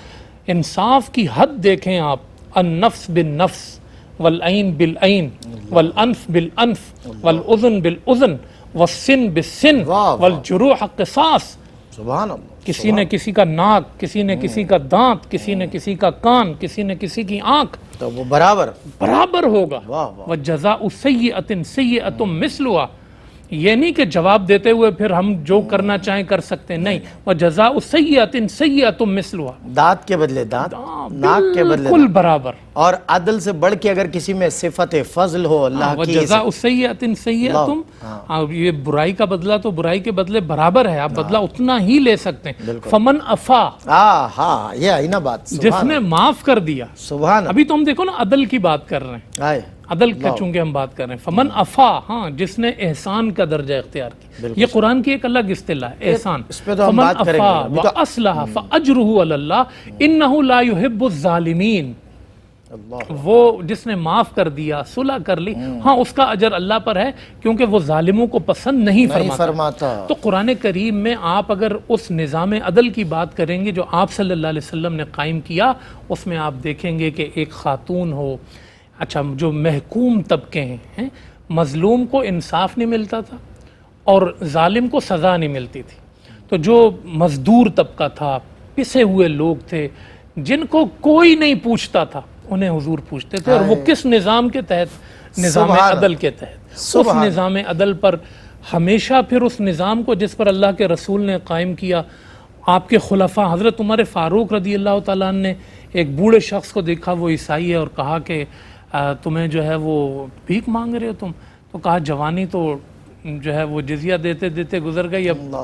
انصاف کی حد دیکھیں آپ. النفس بالنفس، والعین بالعین، والانف بالانف، والاذن بالاذن، والسن بالسن، والجروح قصاص. سبحان اللہ. کسی نے کسی کا ناک، کسی نے کسی کا دانت، کسی نے کسی کا کان، کسی نے کسی کی آنکھ، تو وہ برابر ہوگا. وجزاء سیئۃ سیئۃ مثلھا. یہ نہیں کہ جواب دیتے ہوئے پھر ہم جو کرنا چاہیں کر سکتے ہیں، نہیں. وجزاء سیئۃ سیئۃ مثلھا. دانت کے بدلے دانت، ناک کے بدلے بالکل برابر. اور عدل سے بڑھ کے اگر کسی میں صفت فضل ہو اللہ کی، وجزاء سیئۃ سیئۃ، یہ برائی کا بدلہ تو برائی کے بدلے برابر ہے، آپ بدلہ اتنا ہی لے سکتے ہیں. فمن عفا، ہاں یہ آئی نا بات، جس نے معاف کر دیا. سبحان. ابھی تو ہم دیکھو نا عدل کی بات کر رہے ہیں، عدل کا چونکہ ہم بات کر رہے ہیں. فمن عفا، ہاں، جس نے احسان کا درجہ اختیار کیا. یہ قرآن کی ایک الگ اصطلاح ہے، احسان. فمن عفا واصلح فاجرہ علی اللہ انہ لا یحب الظالمین. وہ جس نے معاف کر دیا، صلح کر لی، ہاں اس کا اجر اللہ پر ہے، کیونکہ وہ ظالموں کو پسند نہیں فرماتا۔ تو قرآن کریم میں آپ اگر اس نظام عدل کی بات کریں گے جو آپ صلی اللہ علیہ وسلم نے قائم کیا، اس میں آپ دیکھیں گے کہ ایک خاتون ہو، اچھا جو محکوم طبقے ہیں، مظلوم کو انصاف نہیں ملتا تھا اور ظالم کو سزا نہیں ملتی تھی، تو جو مزدور طبقہ تھا، پسے ہوئے لوگ تھے، جن کو کوئی نہیں پوچھتا تھا، انہیں حضور پوچھتے تھے، اور وہ کس نظام کے تحت؟ نظام عدل کے تحت۔ اس نظام عدل پر ہمیشہ پھر اس نظام کو جس پر اللہ کے رسول نے قائم کیا، آپ کے خلفاء حضرت عمر فاروق رضی اللہ تعالیٰ عنہ نے ایک بوڑھے شخص کو دیکھا، وہ عیسائی ہے، اور کہا کہ تمہیں جو ہے وہ بھیک مانگ رہے ہو تم؟ تو کہا جوانی تو جو ہے وہ جزیہ دیتے دیتے گزر گئی، اب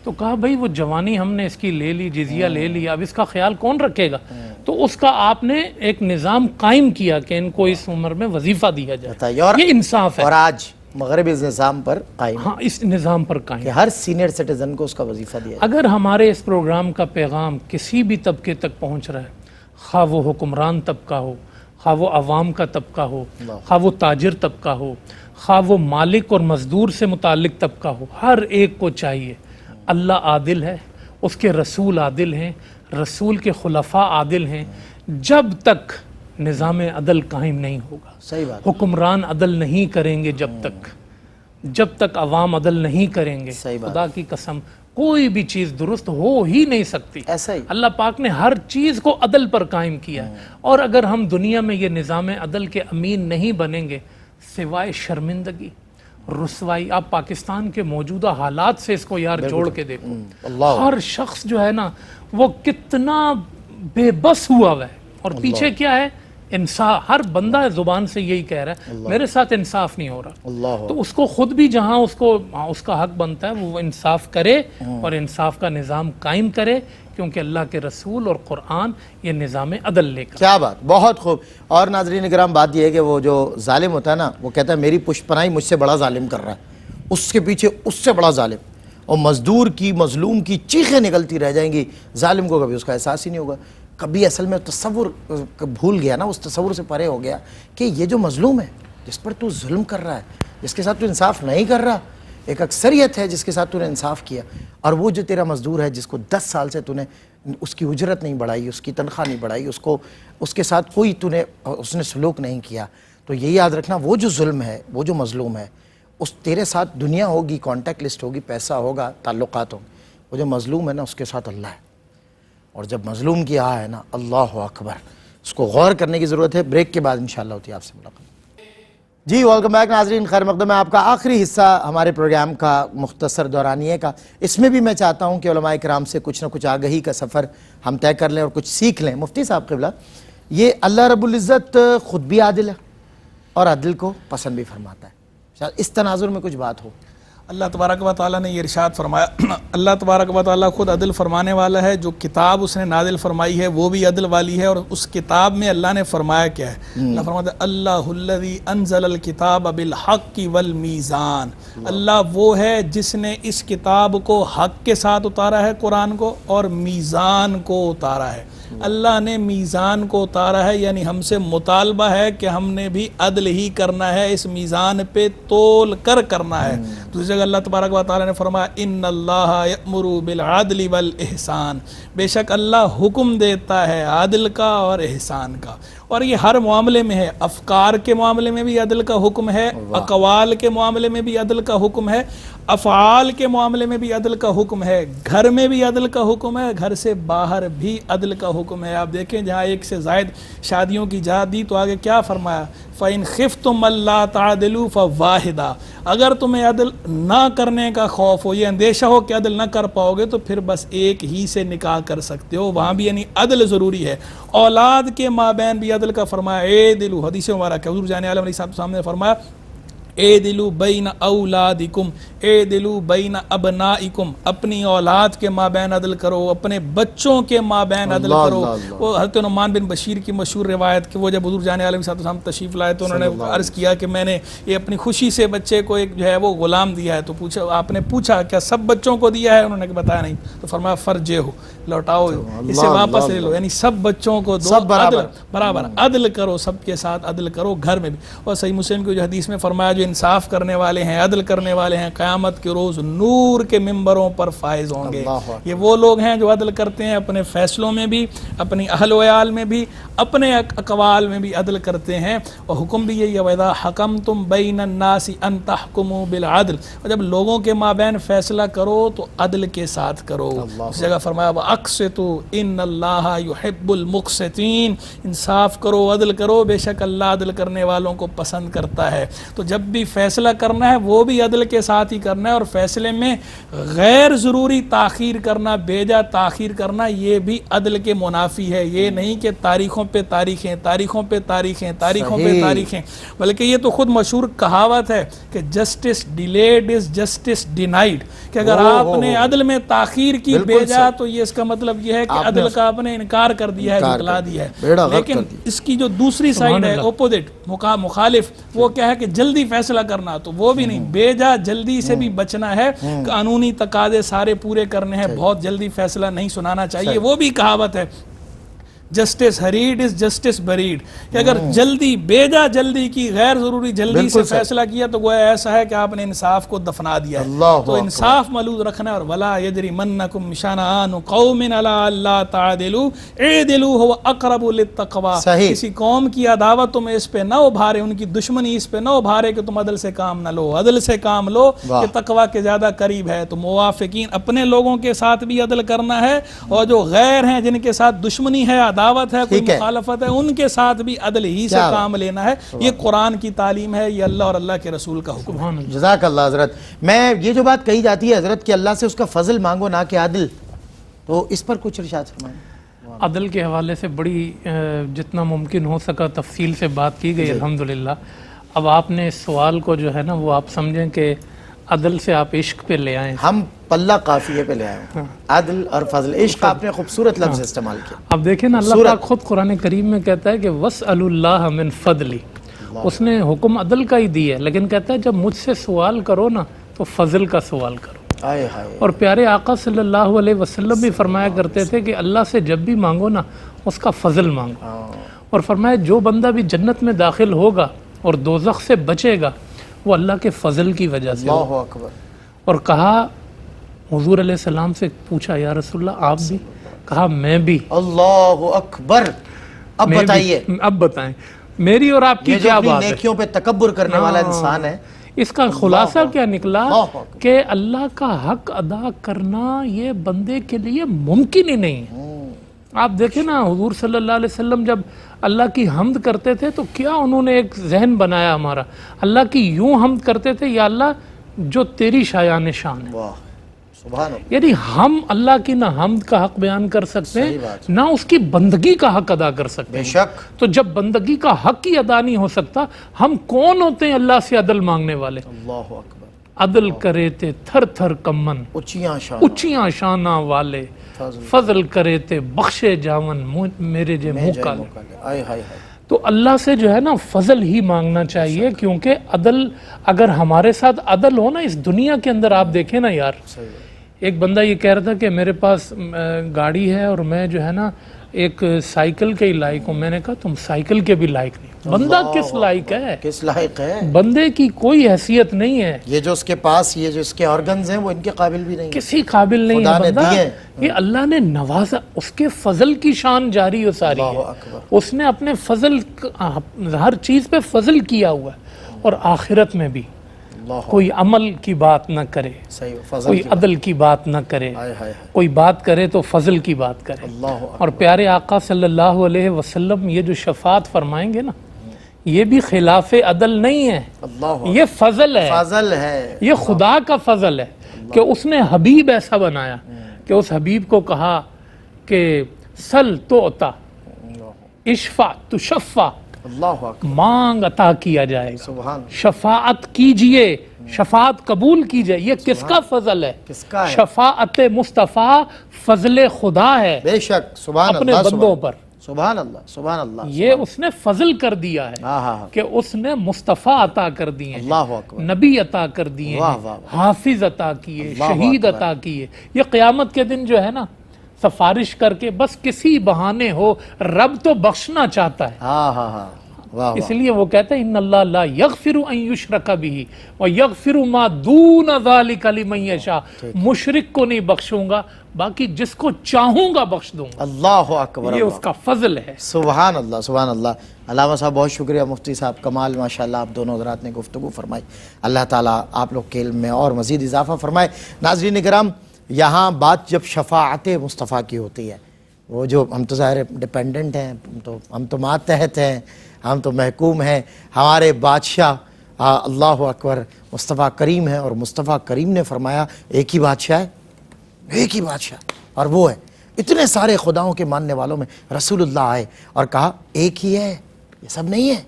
تو کہا بھئی وہ جوانی ہم نے اس کی لے لی، جزیہ لے لیا، اب اس کا خیال کون رکھے گا؟ تو اس کا آپ نے ایک نظام قائم کیا کہ ان کو اس عمر میں وظیفہ دیا جائے، یہ انصاف ہے۔ اور آج مغرب اس نظام پر قائم، ہاں اس نظام پر قائم کہ ہر سینئر سٹیزن کو اس کا وظیفہ دیا جائے۔ اگر ہمارے اس پروگرام کا پیغام کسی بھی طبقے تک پہنچ رہا ہے، خواہ وہ حکمران طبقہ ہو، خواہ وہ عوام کا طبقہ ہو، خواہ وہ تاجر طبقہ ہو، خواہ وہ مالک اور مزدور سے متعلق طبقہ ہو، ہر ایک کو چاہیے، اللہ عادل ہے، اس کے رسول عادل ہیں، رسول کے خلفاء عادل ہیں، جب تک نظام عدل قائم نہیں ہوگا، صحیح بات، حکمران عدل نہیں کریں گے، جب تک عوام عدل نہیں کریں گے، خدا کی قسم کوئی بھی چیز درست ہو ہی نہیں سکتی۔ ایسا ہی اللہ پاک نے ہر چیز کو عدل پر قائم کیا ہے، اور اگر ہم دنیا میں یہ نظام عدل کے امین نہیں بنیں گے، سوائے شرمندگی، رسوائی، آپ پاکستان کے موجودہ حالات سے اس کو یار جوڑ کے دیکھو، ہر شخص جو ہے نا وہ کتنا بے بس ہوا ہے، اور پیچھے کیا ہے؟ انصاف۔ ہر بندہ زبان سے یہی کہہ رہا ہے میرے ساتھ انصاف نہیں ہو رہا، تو اس کو خود بھی جہاں اس کا حق بنتا ہے وہ انصاف کرے اور انصاف کا نظام قائم کرے، کیونکہ اللہ کے رسول اور قرآن یہ نظام عدل لے کر۔ کیا بات، بہت خوب۔ اور ناظرین کرام بات یہ ہے کہ وہ جو ظالم ہوتا ہے نا، وہ کہتا ہے میری پشت پناہی مجھ سے بڑا ظالم کر رہا ہے، اس کے پیچھے اس سے بڑا ظالم، اور مزدور کی مظلوم کی چیخیں نکلتی رہ جائیں گی، ظالم کو کبھی اس کا احساس ہی نہیں ہوگا، کبھی اصل میں تصور بھول گیا نا، اس تصور سے پرے ہو گیا کہ یہ جو مظلوم ہے، جس پر تو ظلم کر رہا ہے، جس کے ساتھ تو انصاف نہیں کر رہا، ایک اکثریت ہے جس کے ساتھ تو نے انصاف کیا، اور وہ جو تیرا مزدور ہے جس کو 10 سال سے تو نے اس کی اجرت نہیں بڑھائی، اس کی تنخواہ نہیں بڑھائی، اس کے ساتھ کوئی اس نے سلوک نہیں کیا، تو یہ یاد رکھنا وہ جو ظلم ہے، وہ جو مظلوم ہے، اس تیرے ساتھ دنیا ہوگی، کانٹیکٹ لسٹ ہوگی، پیسہ ہوگا، تعلقات ہوں، وہ جو مظلوم ہے نا اس کے ساتھ اللہ ہے، اور جب مظلوم کی آہ ہے نا، اللہ اکبر، اس کو غور کرنے کی ضرورت ہے۔ بریک کے بعد انشاءاللہ ہوتی ہے آپ سے ملاقات۔ جی ویلکم بیک ناظرین، خیر مقدم ہے آپ کا آخری حصہ ہمارے پروگرام کا، مختصر دورانیے کا۔ اس میں بھی میں چاہتا ہوں کہ علماء کرام سے کچھ نہ کچھ آگہی کا سفر ہم طے کر لیں اور کچھ سیکھ لیں۔ مفتی صاحب قبلہ، یہ اللہ رب العزت خود بھی عادل ہے اور عدل کو پسند بھی فرماتا ہے، شاید اس تناظر میں کچھ بات ہو۔ اللہ تبارک و تعالیٰ نے یہ ارشاد فرمایا، اللہ تبارک و تعالیٰ خود عدل فرمانے والا ہے، جو کتاب اس نے نازل فرمائی ہے وہ بھی عدل والی ہے، اور اس کتاب میں اللہ نے فرمایا کیا ہے؟ اللہ فرماتا ہے اللہ الذی انزل الکتاب بالحق والمیزان، اللہ وہ ہے جس نے اس کتاب کو حق کے ساتھ اتارا ہے، قرآن کو، اور میزان کو اتارا ہے۔ اللہ نے میزان کو اتارا ہے، یعنی ہم سے مطالبہ ہے کہ ہم نے بھی عدل ہی کرنا ہے، اس میزان پہ تول کر کرنا ہے۔ دوسری جگہ اللہ تبارک و تعالیٰ نے فرمایا ان اللہ یأمر بالعدل والاحسان، بے شک اللہ حکم دیتا ہے عدل کا اور احسان کا، اور یہ ہر معاملے میں ہے، افکار کے معاملے میں بھی عدل کا حکم ہے، اقوال کے معاملے میں بھی عدل کا حکم ہے، افعال کے معاملے میں بھی عدل کا حکم ہے، گھر میں بھی عدل کا حکم ہے، گھر سے باہر بھی عدل کا حکم ہے۔ آپ دیکھیں جہاں ایک سے زائد شادیوں کی اجازت دی تو آگے کیا فرمایا؟ فَإِنْ خِفْتُمْ أَلَّا تَعْدِلُوا فَوَاحِدًا، اگر تمہیں عدل نہ کرنے کا خوف ہو، یہ اندیشہ ہو کہ عدل نہ کر پاؤ گے، تو پھر بس ایک ہی سے نکاح کر سکتے ہو، وہاں بھی یعنی عدل ضروری ہے۔ اولاد کے مابین بھی عدل کا فرمایا، اے دلو، حدیث مبارک ہے، حضور جان عالم علیہ السلام نے فرمایا اے دلو بین اولادکم، اے دلو بین ابنائکم، اپنی اولاد کے مابین عدل کرو، اپنے بچوں کے مابین عدل کرو۔ وہ حضرت نعمان بن بشیر کی مشہور روایت کہ وہ جب حضور جان عالم صلی اللہ علیہ وسلم تشریف لائے تو انہوں نے عرض کیا کہ میں نے یہ اپنی خوشی سے بچے کو ایک جو ہے وہ غلام دیا ہے، تو آپ نے پوچھا کیا سب بچوں کو دیا ہے؟ انہوں نے بتایا نہیں، تو فرمایا فرجے ہو، لوٹاؤ، اسے واپس لے لو، یعنی سب بچوں کو دو، سب برابر برابر عدل کرو، سب کے ساتھ عدل کرو، گھر میں بھی۔ اور صحیح مسلم کی جو حدیث میں فرمایا جو انصاف کرنے والے ہیں، عدل کرنے والے ہیں، قیامت کے روز نور کے ممبروں پر فائز ہوں گے۔ یہ وہ لوگ ہیں جو عدل کرتے ہیں اپنے فیصلوں میں بھی، اپنی اہل و عیال میں بھی، اپنے اقوال میں بھی عدل کرتے ہیں۔ اور حکم بھی یہی ہے وَإِذَا حَكَمْتُمْ بَيْنَ النَّاسِ أَن تَحْكُمُوا بِالْعَدْلِ، اور جب لوگوں کے مابین فیصلہ کرو تو عدل کے ساتھ کرو۔ اس جگہ فرمایا وَأَقْسِطُوا إِنَّ اللَّهَ يُحِبُّ الْمُقْسِطِينَ، انصاف کرو، عدل کرو، بے شک اللہ عدل کرنے والوں کو پسند کرتا ہے۔ تو جب بھی فیصلہ کرنا ہے وہ بھی عدل کے ساتھ ہی کرنا ہے، اور فیصلے میں غیر ضروری تاخیر کرنا، بیجا تاخیر کرنا، یہ بھی عدل کے منافی ہے۔ یہ نہیں کہ تاریخوں پہ تاریخیں، تاریخوں پہ تاریخیں، تاریخوں پہ تاریخیں، بلکہ یہ تو خود مشہور کہاوت ہے کہ justice delayed is justice denied, کہ اگر آپ نے عدل میں تاخیر کی بیجا تو یہ اس کا مطلب یہ ہے کہ عدل کا آپ نے انکار کر دیا ہے، جھٹلا دیا ہے۔ لیکن اس کی جو دوسری سائیڈ ہے، اپوزٹ، مخالف، وہ کیا ہے کہ جلدی فیصلہ کرنا، تو وہ بھی نہیں، بیجا جلدی سے بھی بچنا ہے، قانونی تقاضے سارے پورے کرنے ہیں، بہت جلدی فیصلہ نہیں سنانا چاہیے۔ وہ بھی کہاوت ہے جسٹس ہریڈ از جسٹس بریڈ، کہ اگر جلدی بیجا جلدی کی، غیر ضروری جلدی سے فیصلہ کیا تو وہ ایسا ہے کہ آپ نے انصاف کو دفنا دیا ہے۔ تو انصاف ملوز رکھنا ہے، اور ولا یجرمنکم شنآن قوم علی الا تعدلوا اعدلوا هو اقرب للتقوی، کسی قوم کی عداوت تمہیں اس پہ نہ ابھارے، ان کی دشمنی اس پہ نہ ابھارے کہ تم عدل سے کام نہ لو، عدل سے کام لو کہ تقوی کے زیادہ قریب ہے۔ تو موافقین، اپنے لوگوں کے ساتھ بھی عدل کرنا ہے، اور جو غیر ہیں جن کے ساتھ دشمنی ہے، عداوت ہے، کوئی مخالفت ہے، ان کے ساتھ بھی عدل ہی سے کام لینا ہے۔ یہ قرآن کی تعلیم ہے، یہ اللہ اور اللہ کے رسول کا حکم ہے۔ جزاک اللہ حضرت۔ میں یہ جو بات کہی جاتی ہے حضرت کہ اللہ سے اس کا فضل مانگو نہ کہ عدل، تو اس پر کچھ ارشاد فرمائیں۔ عدل کے حوالے سے بڑی جتنا ممکن ہو سکا تفصیل سے بات کی گئی الحمدللہ۔ اب آپ نے اس سوال کو جو ہے نا وہ آپ سمجھیں کہ عدل سے آپ عشق پہ لے آئیں۔ ہم پلہ قافیے پہ لے آئے، عدل اور فضل، عشق آپ نے خوبصورت لفظ استعمال کیا۔ اب دیکھیں نا، اللہ پاک خود قرآن کریم میں کہتا ہے کہ وَاسْأَلُوا اللَّهَ مِن فَضْلِهِ، اس نے حکم عدل کا ہی دی ہے، لیکن کہتا ہے جب مجھ سے سوال کرو نا تو فضل کا سوال کرو۔ اور پیارے آقا صلی اللہ علیہ وسلم بھی فرمایا کرتے تھے کہ اللہ سے جب بھی مانگو نا اس کا فضل مانگو، اور فرمایا جو بندہ بھی جنت میں داخل ہوگا اور دوزخ سے بچے گا وہ اللہ کے فضل کی وجہ سے۔ اللہ اکبر۔ اور کہا، حضور علیہ السلام سے پوچھا یا رسول اللہ آپ بھی؟ کہا میں بھی۔ اللہ اکبر۔ اب بتائیے، اب بتائیں میری اور آپ کی کیا بات ہے؟ نیکیوں پہ تکبر کرنے والا انسان ہے، اس کا خلاصہ کیا نکلا کہ اللہ کا حق ادا کرنا یہ بندے کے لیے ممکن ہی نہیں ہے۔ آپ دیکھیں نا حضور صلی اللہ علیہ وسلم جب اللہ کی حمد کرتے تھے تو کیا انہوں نے ایک ذہن بنایا ہمارا، اللہ کی یوں حمد کرتے تھے، یا اللہ جو تیری شایان شان ہے۔ سبحان اللہ۔ یعنی ہم اللہ کی نہ حمد کا حق بیان کر سکتے ہیں نہ اس کی بندگی کا حق ادا کر سکتے ہیں۔ بے شک۔ تو جب بندگی کا حق ہی ادا نہیں ہو سکتا، ہم کون ہوتے ہیں اللہ سے عدل مانگنے والے؟ اللہ اکبر۔ عدل کرے تھے تھر تھر کمن، اچیاں شانہ والے، فضل کرے تھے بخشے جاون میرے جے منہ کالے۔ تو اللہ سے جو ہے نا فضل ہی مانگنا چاہیے، کیونکہ عدل اگر ہمارے ساتھ عدل ہو نا اس دنیا کے اندر، آپ دیکھیں نا یار، ایک بندہ یہ کہہ رہا تھا کہ میرے پاس گاڑی ہے اور میں جو ہے نا ایک سائیکل کے ہی لائق ہوں۔ میں نے کہا تم سائیکل کے بھی لائق نہیں، بندہ کس لائق ہے؟ کس لائق ہے؟ بندے کی کوئی حیثیت نہیں ہے، یہ جو اس کے پاس، یہ جو اس کے آرگنز ہیں وہ ان کے قابل بھی نہیں، کسی قابل نہیں ہے بندہ۔ یہ اللہ نے نوازا، اس کے فضل کی شان جاری و ساری ہے، اس نے اپنے فضل ہر چیز پہ فضل کیا ہوا ہے۔ اور آخرت میں بھی کوئی عمل کی بات نہ کرے، کوئی عدل کی بات نہ کرے، کوئی بات کرے تو فضل کی بات کرے۔ اور پیارے آقا صلی اللہ علیہ وسلم یہ جو شفاعت فرمائیں گے نا، یہ بھی خلاف عدل نہیں ہے، یہ فضل ہے، فضل ہے، یہ خدا کا فضل ہے کہ اس نے حبیب ایسا بنایا کہ اس حبیب کو کہا کہ سل تو عطا، اشفع تو شفع، مانگ عطا کیا جائے گا، شفاعت کیجئے، شفاعت قبول کی جائے۔ یہ کس کا فضل ہے؟ شفاعت مصطفیٰ فضل خدا ہے، بے شک، سبحان اپنے بندوں پر۔ سبحان اللہ، سبحان اللہ۔ یہ اس نے فضل کر دیا ہے کہ اس نے مصطفیٰ عطا کر دیے، نبی عطا کر دیے، حافظ عطا کیے، شہید عطا کیے۔ یہ قیامت کے دن جو ہے نا سفارش کر کے بس کسی بہانے ہو رب تو بخشنا چاہتا ہے. ہاں ہاں ہاں واہ اس لیے وہ کہتا ہے ان اللہ لا یغفر ان یشرک بہ ویغفر ما دون ذلک لمن یشاء. مشرک کو نہیں بخشوں گا، باقی جس کو چاہوں گا بخش دوں گا. اللہ اکبر. یہ اس کا فضل ہے. سبحان اللہ سبحان اللہ. علامہ صاحب بہت شکریہ، مفتی صاحب کمال ماشاءاللہ آپ دونوں حضرات نے گفتگو فرمائی. اللہ تعالیٰ آپ لوگ کے علم میں اور مزید اضافہ فرمائے. ناظرین کرام، یہاں بات جب شفاعت مصطفیٰ کی ہوتی ہے، وہ جو ہم تو ظاہر ڈیپینڈنٹ ہیں، ہم تو ماتحت ہیں، ہم تو محکوم ہیں. ہمارے بادشاہ اللہ اکبر مصطفیٰ کریم ہے، اور مصطفیٰ کریم نے فرمایا ایک ہی بادشاہ ہے، ایک ہی بادشاہ، اور وہ ہے. اتنے سارے خداؤں کے ماننے والوں میں رسول اللہ آئے اور کہا ایک ہی ہے، یہ سب نہیں ہے،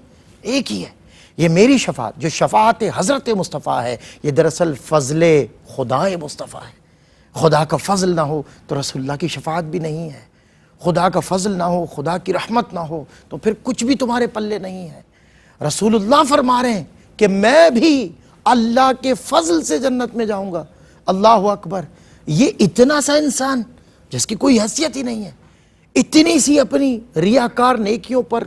ایک ہی ہے. یہ میری شفاعت جو شفاعت حضرت مصطفیٰ ہے، یہ دراصل فضل خدا مصطفیٰ ہے. خدا کا فضل نہ ہو تو رسول اللہ کی شفاعت بھی نہیں ہے. خدا کا فضل نہ ہو، خدا کی رحمت نہ ہو تو پھر کچھ بھی تمہارے پلے نہیں ہے. رسول اللہ فرما رہے ہیں کہ میں بھی اللہ کے فضل سے جنت میں جاؤں گا. اللہ اکبر. یہ اتنا سا انسان جس کی کوئی حیثیت ہی نہیں ہے، اتنی سی اپنی ریاکار نیکیوں پر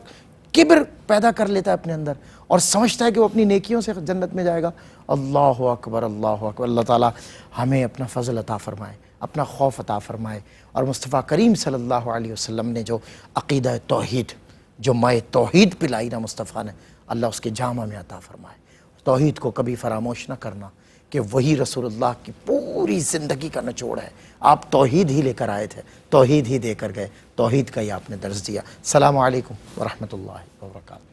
کبر پیدا کر لیتا ہے اپنے اندر اور سمجھتا ہے کہ وہ اپنی نیکیوں سے جنت میں جائے گا. اللہ اکبر اللہ اکبر. اللہ تعالیٰ ہمیں اپنا فضل عطا فرمائے، اپنا خوف عطا فرمائے، اور مصطفیٰ کریم صلی اللہ علیہ وسلم نے جو عقیدہ توحید، جو مائے توحید پلائی نا مصطفیٰ نے، اللہ اس کے جامع میں عطا فرمائے. توحید کو کبھی فراموش نہ کرنا کہ وہی رسول اللہ کی پوری زندگی کا نچوڑ ہے. آپ توحید ہی لے کر آئے تھے، توحید ہی دے کر گئے، توحید کا ہی آپ نے درس دیا. السلام علیکم ورحمۃ اللہ وبرکاتہ.